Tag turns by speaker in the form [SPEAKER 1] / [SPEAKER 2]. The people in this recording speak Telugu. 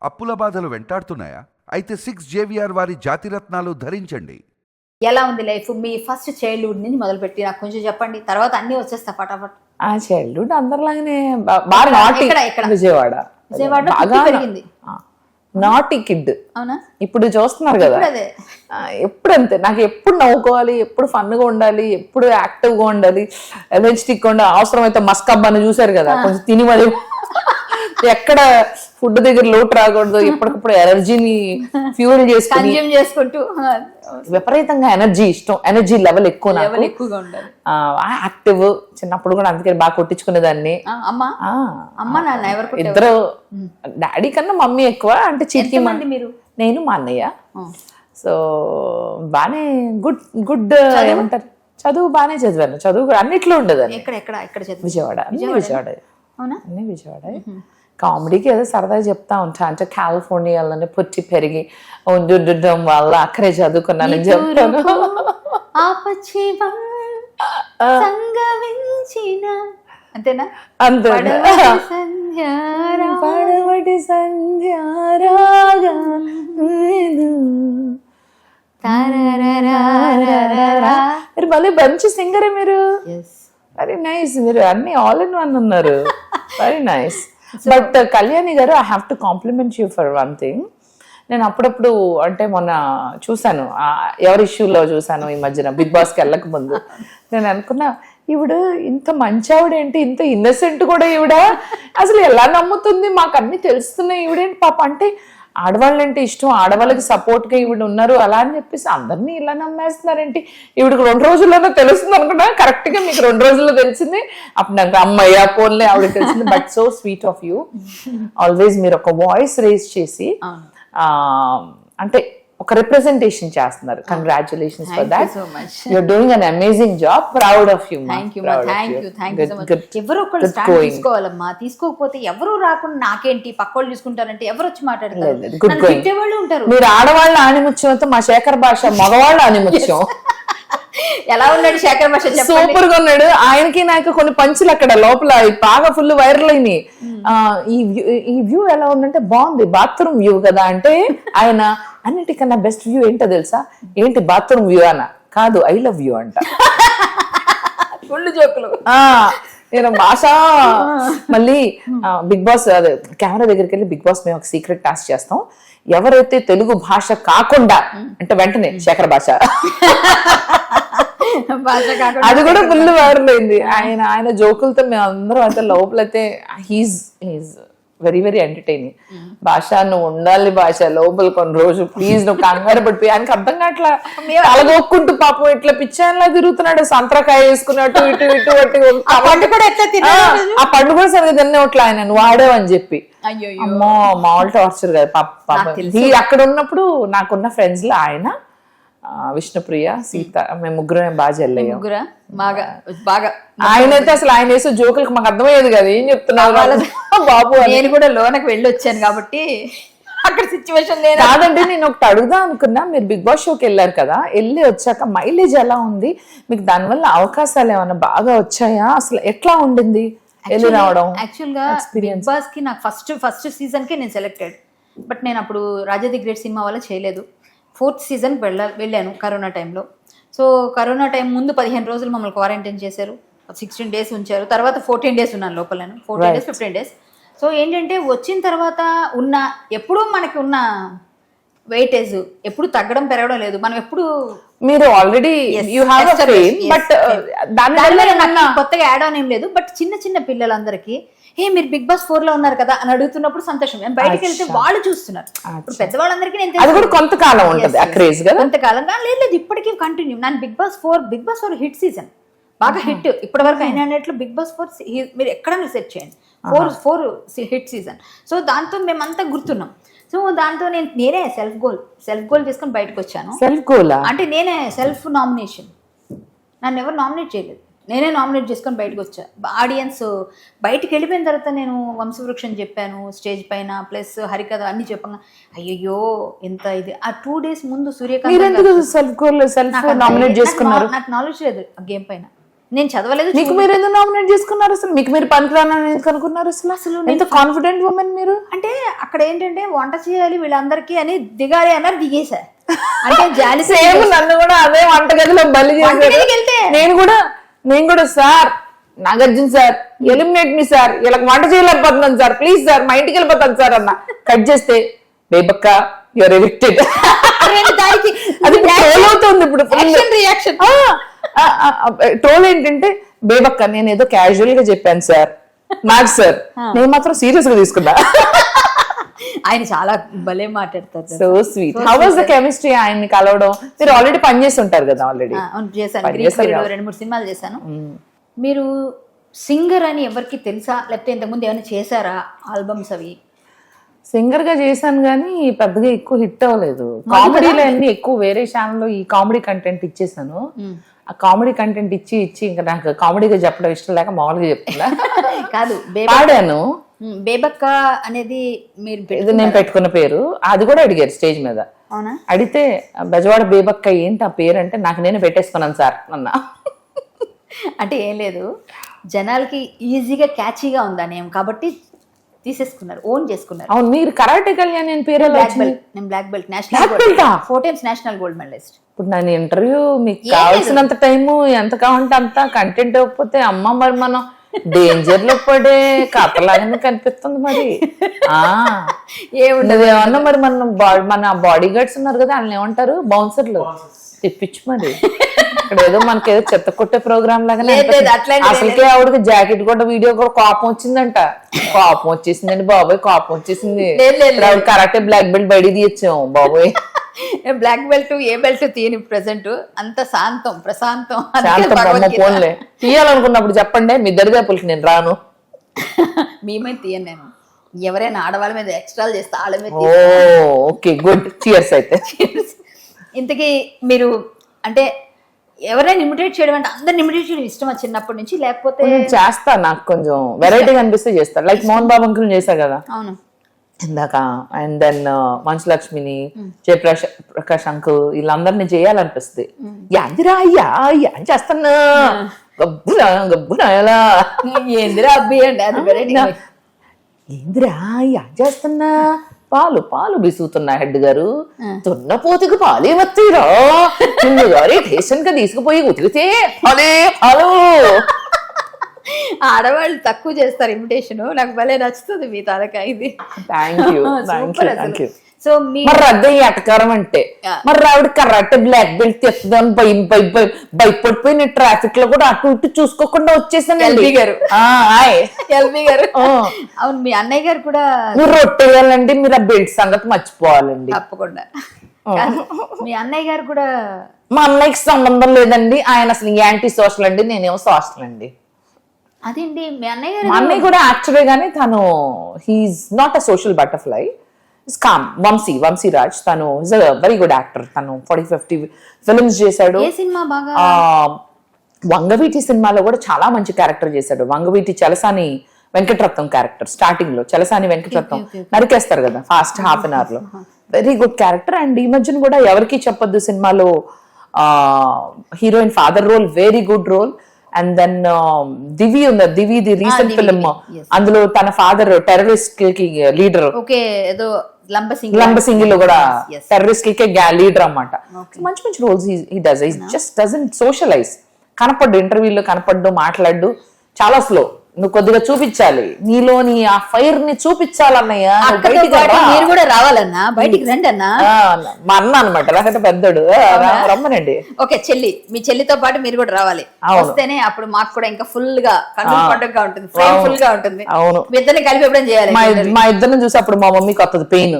[SPEAKER 1] అప్పుల బాధలు వెంటాడుతున్నాయా? అయితే 6 JVR వారి జాతిరత్నాలు ధరించండి.
[SPEAKER 2] ఎలా ఉంది లైఫ్? మీ ఫస్ట్ చైల్డ్హుడ్ నుంచి మొదలుపెట్టి నాకు కొంచెం చెప్పండి, తర్వాత అన్ని వచ్చేస్తా ఫటాఫట్.
[SPEAKER 3] ఆ చైల్డ్హుడ్ అందరిలాగానే బాగా నాటి. విజయవాడ
[SPEAKER 2] పుట్టి పెరిగింది.
[SPEAKER 3] నాటి కిడ్.
[SPEAKER 2] అవునా?
[SPEAKER 3] ఇప్పుడు చూస్తున్నారు కదా, ఎప్పుడు అంతే. నాకు ఎప్పుడు నవ్వుకోవాలి, ఎప్పుడు ఫన్గా ఉండాలి, ఎప్పుడు యాక్టివ్గా ఉండాలి, ఎనర్జెటిక్ గా ఉండాలి. అవసరం అయితే మస్కబ్ అని చూసారు కదా, కొంచెం తిని మరి ఎక్కడ ఫుడ్ దగ్గర లోటు రాకూడదు, ఎప్పటికప్పుడు ఎనర్జీని ఫ్యూల్
[SPEAKER 2] చేసుకుంటూ
[SPEAKER 3] విపరీతంగా ఎనర్జీ ఇష్టం, ఎనర్జీ లెవెల్ ఎక్కువ,
[SPEAKER 2] ఎక్కువగా ఉండాలి.
[SPEAKER 3] యాక్టివ్. చిన్నప్పుడు కూడా అందుకే బాగా కొట్టించుకునేదాన్ని. ఇద్దరు, డాడీ కన్నా మమ్మీ ఎక్కువ. అంటే చిటికి
[SPEAKER 2] మీరు,
[SPEAKER 3] నేను మా అన్నయ్య. సో బానే గుడ్ గుడ్ ఏమంటారు, చదువు బాగానే చదివాను. చదువు కూడా అన్నిట్లో ఉండేదాన్ని. విజయవాడ, అన్ని విజయవాడ. కామెడీకి ఏదో సరదాగా చెప్తా ఉంటా, అంటే కాలిఫోర్నియాలోనే పుట్టి పెరిగి ఉండడం వల్ల అక్కడే చదువుకున్నానని చెప్తాను.
[SPEAKER 2] అంతేనా?
[SPEAKER 3] అంతే. పడవటి సంధ్యారాగా మీరు మళ్ళీ మంచి సింగరే మీరు. Very nice. మీరు అన్ని ఆల్ ఇన్ వన్ ఉన్నారు. Very nice. బట్ కళ్యాణి గారు, I have to complement you for one thing. నేను అప్పుడప్పుడు, అంటే మొన్న చూసాను, ఎవరి ఇష్యూలో చూసాను ఈ మధ్యన, బిగ్ బాస్కి వెళ్ళక ముందు. నేను అనుకున్నా, ఈవిడ ఇంత మంచి ఆవిడేంటి, ఇంత ఇన్నసెంట్ కూడా ఈవిడ, అసలు ఎలా నమ్ముతుంది, మాకు అన్ని తెలుస్తున్నాయి ఈవిడేంటి పాప. అంటే ఆడవాళ్ళంటే ఇష్టం, ఆడవాళ్ళకి సపోర్ట్గా ఈవిడ ఉన్నారు అలా అని చెప్పేసి అందరినీ ఇలా నమ్మేస్తున్నారేంటి. ఈవిడకి 2 రోజుల్లోనే తెలుస్తుంది అనుకున్నా, కరెక్ట్గా మీకు 2 రోజుల్లో తెలిసింది. అప్పుడు నాకు అమ్మయ్య ఫోన్లే ఆవిడకి తెలిసింది. But so sweet of you. Always మీరు ఒక వాయిస్ రేజ్ చేసి అంటే ఒక రిప్రజెంటేషన్ చేస్తున్నారు. Congratulations for that. You're doing an amazing job. Proud of you.
[SPEAKER 2] Thank you so much. ఎవరు ఒకళ్ళు స్టాండ్ తీసుకోవాలమ్మా. తీసుకోకపోతే ఎవరు రాకుండా నాకేంటి, పక్కోళ్ళు చూసుకుంటారంటే ఎవరు వచ్చి మాట్లాడతారు, ఉంటారు.
[SPEAKER 3] మీరు ఆడవాళ్ళ ఆనిముత్యంతో మా శేఖర్ భాష మగవాళ్ళ ఆనిముత్యం.
[SPEAKER 2] ఎలా ఉన్నాడు శేఖర్ భాష?
[SPEAKER 3] సూపర్ గా ఉన్నాడు. ఆయనకి నాకు కొన్ని పంచులు అక్కడ లోపల బాగా ఫుల్ వైరల్ అయినాయి. ఈ వ్యూ ఎలా ఉందంటే బాగుంది, బాత్రూమ్ వ్యూ కదా అంటే, ఆయన అన్నిటికన్నా బెస్ట్ వ్యూ ఏంటో తెలుసా? ఏంటి బాత్రూమ్ వ్యూ అన్న కాదు, ఐ లవ్ యూ అంట.
[SPEAKER 2] ఫుల్ జోకులు.
[SPEAKER 3] నేను భాష. మళ్ళీ బిగ్ బాస్ అదే కెమెరా దగ్గరికి వెళ్ళి, బిగ్ బాస్ మేము ఒక సీక్రెట్ టాస్క్ చేస్తాం, ఎవరైతే తెలుగు భాష కాకుండా అంటే వెంటనే శేఖర్ భాష, అది కూడా ఫుల్ వైరల్ అయింది. ఆయన జోకులతో మేము అందరం అయితే లోపలైతే హీజ్ వెరీ వెరీ ఎంటర్టైనింగ్. భాష నువ్వు ఉండాలి, భాష లోపల కొన్ని రోజు ప్లీజ్, నువ్వు కంగారు పడిపోయి. ఆయనకి అర్థం కావట్లా, అలగొక్కుంటూ పాపం ఇట్లా పిచ్చాయనలా తిరుగుతున్నాడు, సంత్రకాయ వేసుకున్నట్టు ఇటు ఇటు అటు. ఆ పండు కూడా సరిగ్గా తిన్నట్లా ఆయన, నువ్వు ఆడేవని చెప్పి. అమ్మో మామూలు టార్చర్ కదా పాప. అక్కడ ఉన్నప్పుడు నాకున్న ఫ్రెండ్స్ లో ఆయన, విష్ణుప్రియ, సీత, మేము ముగ్గురం బాగా చెల్లయ్యాం. ఆయన అయితే అసలు ఆయన వేసే జోకులకు మాకు అర్థమయ్యేది కదా, ఏం చెప్తున్నావు బాబు.
[SPEAKER 2] నేను కూడా లోనకి వెళ్ళి వచ్చాను కాబట్టి అక్కడ సిచ్యువేషన్ లేదు.
[SPEAKER 3] కాదండి, నేను ఒకటి అడుగుదాం అనుకున్నా. మీరు బిగ్ బాస్ షోకి వెళ్ళారు కదా, వెళ్ళి వచ్చాక మైలేజ్ ఎలా ఉంది మీకు? దానివల్ల అవకాశాలు ఏమైనా బాగా వచ్చాయా? అసలు ఎట్లా ఉండింది వెళ్ళి రావడం?
[SPEAKER 2] యాక్చువల్ గా బిగ్ బాస్ కి నాకు ఫస్ట్ సీజన్ కి నేను సెలెక్టెడ్. బట్ నేను అప్పుడు రాజా ది గ్రేట్ సినిమా వల్ల చేయలేదు. 4th సీజన్కి వెళ్ళాను కరోనా టైంలో. సో కరోనా టైం ముందు 15 రోజులు మమ్మల్ని క్వారంటైన్ చేశారు, 16 days ఉంచారు. తర్వాత 14 days ఉన్నాను లోపల, నేను 14 days 15 days. సో ఏంటంటే వచ్చిన తర్వాత ఎప్పుడూ మనకి ఉన్న వెయిటేజ్ ఎప్పుడు తగ్గడం పెరగడం లేదు. మనం ఎప్పుడు,
[SPEAKER 3] మీరు already you have a fame, but దానివల్ల
[SPEAKER 2] కొత్తగా యాడ్ ఆన్ ఏం లేదు. బట్ చిన్న చిన్న పిల్లలందరికీ మీరు బిగ్ బాస్ 4 లో ఉన్నారు కదా అని అడుగుతున్నప్పుడు సంతోషం. నేను బయటకు వెళ్తే వాళ్ళు చూస్తున్నారు. ఇప్పుడు పెద్దవాళ్ళందరికీ నేను
[SPEAKER 3] కొంతకాలం
[SPEAKER 2] లేదు, ఇప్పటికీ కంటిన్యూ. నేను బిగ్ బాస్ 4 హిట్ సీజన్, బాగా హిట్. ఇప్పటి వరకు అయిన అన్నట్లు బిగ్ బాస్ 4 మీరు ఎక్కడైనా సెర్చ్ చేయండి, 4 హిట్ సీజన్. సో దాంతో మేమంతా గుర్తున్నాం. సో దాంతో నేనే సెల్ఫ్ గోల్ చేసుకొని బయటకు వచ్చాను.
[SPEAKER 3] సెల్ఫ్ గోల్
[SPEAKER 2] అంటే నేనే సెల్ఫ్ నామినేషన్, నన్ను ఎవరు నామినేట్ చేయలేదు, నేనే నామినేట్ చేసుకొని బయటకు వచ్చా. ఆడియన్స్ బయటకు వెళ్ళిపోయిన తర్వాత నేను వంశవృక్షం చెప్పాను స్టేజ్ పైన, ప్లస్ హరికథ అన్ని చెప్పగా అయ్యో ఎంత ఇది. ఆ 2 days ముందు సూర్యకాంత్,
[SPEAKER 3] నాకు నాలెడ్జ్ లేదు ఆ గేమ్ పైన.
[SPEAKER 2] నేను చదవలేదు.
[SPEAKER 3] మీకు మీరు ఎందుకు నామినేట్ చేసుకున్నారు అసలు? మీకు మీరు పనికిరానని ఎందుకు అనుకున్నారు అసలు? ఎంత కాన్ఫిడెంట్ ఉమెన్ మీరు.
[SPEAKER 2] అంటే అక్కడ ఏంటంటే వంట చేయాలి వీళ్ళందరికీ అని దిగాలి అన్నారు, దిగేశా. అంటే జాలి
[SPEAKER 3] సేమ్ నన్ను కూడా అదే వంటగదిలో బలి చేశారు. నేను కూడా సార్ నాగార్జున సార్ ఎలిమినేట్ మీ సార్, ఇలా వంట చేయలేకపోతున్నాను సార్, ప్లీజ్ సార్ మా ఇంటికి వెళ్ళిపోతాను సార్ అన్న. కట్ చేస్తే బేబక్క యువర్ ఎవిక్టెడ్. అది ట్రోల్ అవుతుంది ఇప్పుడు.
[SPEAKER 2] రియాక్షన్
[SPEAKER 3] ట్రోల్ ఏంటంటే బేబక్క నేను ఏదో క్యాజువల్ గా చెప్పాను సార్, నాకు సార్ నేను మాత్రం సీరియస్ గా తీసుకున్నా.
[SPEAKER 2] ఆయన చాలా భలే మాట్లాడతారు.
[SPEAKER 3] So sweet. How was the chemistry ఆయన్ని కలవడం? మీరు ఆల్రెడీ పని చేసి ఉంటారు కదా? ఆల్రెడీ
[SPEAKER 2] చేశాను, 2-3 సినిమాలు చేశాను. మీరు సింగర్ అని ఎవరికి తెలుసా, లేకపోతే ఇంతకుముందు ఏమైనా చేశారా ఆల్బమ్స్ అవి?
[SPEAKER 3] సింగర్ గా చేశాను కానీ పెద్దగా ఎక్కువ హిట్ అవ్వలేదు. కామెడీలో అన్ని ఎక్కువ వేరే ఛానల్లో ఈ కామెడీ కంటెంట్ ఇచ్చేసాను. ఆ కామెడీ కంటెంట్ ఇచ్చి ఇంకా నాకు కామెడీగా చెప్పడం ఇష్టం లేక మామూలుగా చెప్తున్నా.
[SPEAKER 2] కాదు,
[SPEAKER 3] పాడాను.
[SPEAKER 2] బేబక్క అనేది మీరు
[SPEAKER 3] నేను పెట్టుకున్న పేరు. అది కూడా అడిగారు స్టేజ్ మీద. అడిగితే బెజవాడ బేబక్క ఏంటి ఆ పేరు అంటే నాకు నేనే పెట్టేసుకున్నాను సార్ అన్నా.
[SPEAKER 2] అంటే ఏం లేదు, జనాలకి ఈజీగా క్యాచీగా ఉందా నేమ్ కాబట్టి తీసేసుకున్నారు, ఓన్ చేసుకున్నారు.
[SPEAKER 3] అవును, మీరు కరాటే కళ్యాణ్ నేను పేరు
[SPEAKER 2] నేను black belt, national 4 times national gold medallist.
[SPEAKER 3] ఇప్పుడు నేను ఇంటర్వ్యూ మీకు కావాల్సినంత టైము ఎంత కావాలంటే అంత కంటెంట్ ఇవ్వకపోతే అమ్మ మరి మనం డేంజర్ లో పడే కథలాగానే కనిపిస్తుంది. మరి ఏముండదు ఏమన్నా మరి మన బాడీ గార్డ్స్ ఉన్నారు కదా, వాళ్ళని ఏమంటారు, బౌన్సర్లు తెప్పించు మరి. ఇక్కడ ఏదో మనకేదో చెత్త కొట్టే ప్రోగ్రామ్ లాగానే. అసలుకే ఆవిడకి జాకెట్ కూడా వీడియో కూడా కోపం వచ్చిందంట. కోపం వచ్చేసిందండి బాబోయ్, కోపం వచ్చేసింది. ఆవిడ కరాటే బ్లాక్ బెల్ట్ బయట తీయచ్చాం బాబోయ్.
[SPEAKER 2] బ్లాక్ బెల్ట్ ఏ బెల్ట్ తీయని ప్రెసెంట్ అంత శాంతం ప్రశాంతం.
[SPEAKER 3] ఫోన్లే తీయాలనుకున్నప్పుడు చెప్పండి, మీ దరిదాపులకి నేను రాను.
[SPEAKER 2] మీ మీద తీయను నేను, ఎవరైనా ఆడవాళ్ళ మీద ఎక్స్ట్రాలు చేస్తే వాళ్ళ మీద.
[SPEAKER 3] ఓకే గుడ్, చియర్స్ అయితే.
[SPEAKER 2] ఇంతకీ మీరు అంటే ఎవరైనా ఇమిటేట్ చేయడం అంటే అందరిని ఇమిటేట్ చేయడం ఇష్టమా చిన్నప్పటి నుంచి, లేకపోతే?
[SPEAKER 3] చేస్తా, నాకు కొంచెం వెరైటీగా అనిపిస్తే చేస్తా. లైక్ మోహన్ బాబు అంకుల్ చేశా కదా
[SPEAKER 2] అవును
[SPEAKER 3] ఇందాక, అండ్ దెన్ మంచు లక్ష్మిని, జయప్రకాష్ అంకుల్, వీళ్ళందరినీ చేయాలనిపిస్తుంది. యాందిరా అయ్యా ఏం చేస్తున్నా గబ్బునా గబ్బునా ఎలా
[SPEAKER 2] ఏందిరా అబ్బి అండి, అది వెరైటీ.
[SPEAKER 3] ఏందిరా ఏం చేస్తున్నా, పాలు పాలు బిసుగుతున్నా హెడ్ గారు, తున్నపోతుకు పాలే వత్తిరా నిన్ను గారి స్టేషన్ గా తీసుకుపోయి ఉతికితే పాలే పాలు.
[SPEAKER 2] ఆడవాళ్ళు తక్కువ చేస్తారు ఇమిటేషన్, నాకు భలే నచ్చుతుంది మీ తాలకా ఇది.
[SPEAKER 3] Thank you.
[SPEAKER 2] సో
[SPEAKER 3] మరి అదే ఎటకారం అంటే మరి ఆవిడ కరాటే బ్లాక్ బెల్ట్ తెస్తుందని భయపడిపోయి నేను ట్రాఫిక్ లో కూడా అటు ఇటు చూసుకోకుండా వచ్చేసాను.
[SPEAKER 2] ఎల్బీ గారు అవును, మీ అన్నయ్య గారు కూడా
[SPEAKER 3] మీరు రొట్టెయాలండి, మీరు ఆ బెల్ట్ సంగతి మర్చిపోవాలండి
[SPEAKER 2] తప్పకుండా. మీ అన్నయ్య గారు కూడా,
[SPEAKER 3] మా అన్నయ్యకి సంబంధం లేదండి, ఆయన అసలు యాంటీ సోషల్ అండి, నేనేమో సోషల్ అండి.
[SPEAKER 2] అదేంటి మీ అన్నయ్య గారు?
[SPEAKER 3] మా అన్నయ్య కూడా యాక్చువల్గా కానీ తను he's not a social butterfly. కామ్ వంశీ రాజ్, తను is a very good actor. తను 40-50 ఫిల్మ్స్ చేశాడు. వంగవీటి సినిమాలో కూడా చాలా మంచి క్యారెక్టర్ చేశాడు. వంగవీటి చలసాని వెంకటరత్నం క్యారెక్టర్, స్టార్టింగ్ లో చలసాని వెంకటరత్నం నరికేస్తారు కదా ఫాస్ట్ హాఫ్ అన్ అవర్ లో. Very good character. అండ్ ఈ మధ్యన కూడా ఎవరికి చెప్పొద్దు సినిమాలో heroine father role, very good role. And then Divi ఉంది, దివి ది రీసెంట్ ఫిల్మ్, అందులో తన ఫాదర్ టెర్రరిస్ట్ కి లీడర్. లంబసింగి లో కూడా టెర్రరిస్ట్ కి లీడర్ అన్నమాట. మంచి మంచి roles he does. He just doesn't socialize. కనపడ్డు, ఇంటర్వ్యూలో కనపడ్డు, మాట్లాడు, చాలా స్లో. నువ్వు కొద్దిగా చూపించాలి, నీలోని ఆ ఫైర్ ని చూపించాలన్నయ్య.
[SPEAKER 2] మీరు కూడా రావాలన్నా, బయటికి రండి అన్నా.
[SPEAKER 3] మా అన్న అనమాట, నాకంటే పెద్దోడు, రమ్మనండి.
[SPEAKER 2] ఓకే చెల్లి, మీ చెల్లితో పాటు మీరు కూడా రావాలి. వస్తేనే అప్పుడు మాకు కూడా ఇంకా ఫుల్ గా పండుగగా ఉంటుంది, ఫుల్ గా ఉంటుంది.
[SPEAKER 3] అవును,
[SPEAKER 2] మీ ఇద్దరిని కలిపి ఎప్పుడైనా చేయాలి.
[SPEAKER 3] మా ఇద్దరిని చూసి అప్పుడు మా మమ్మీకి వస్తుంది పెయిన్.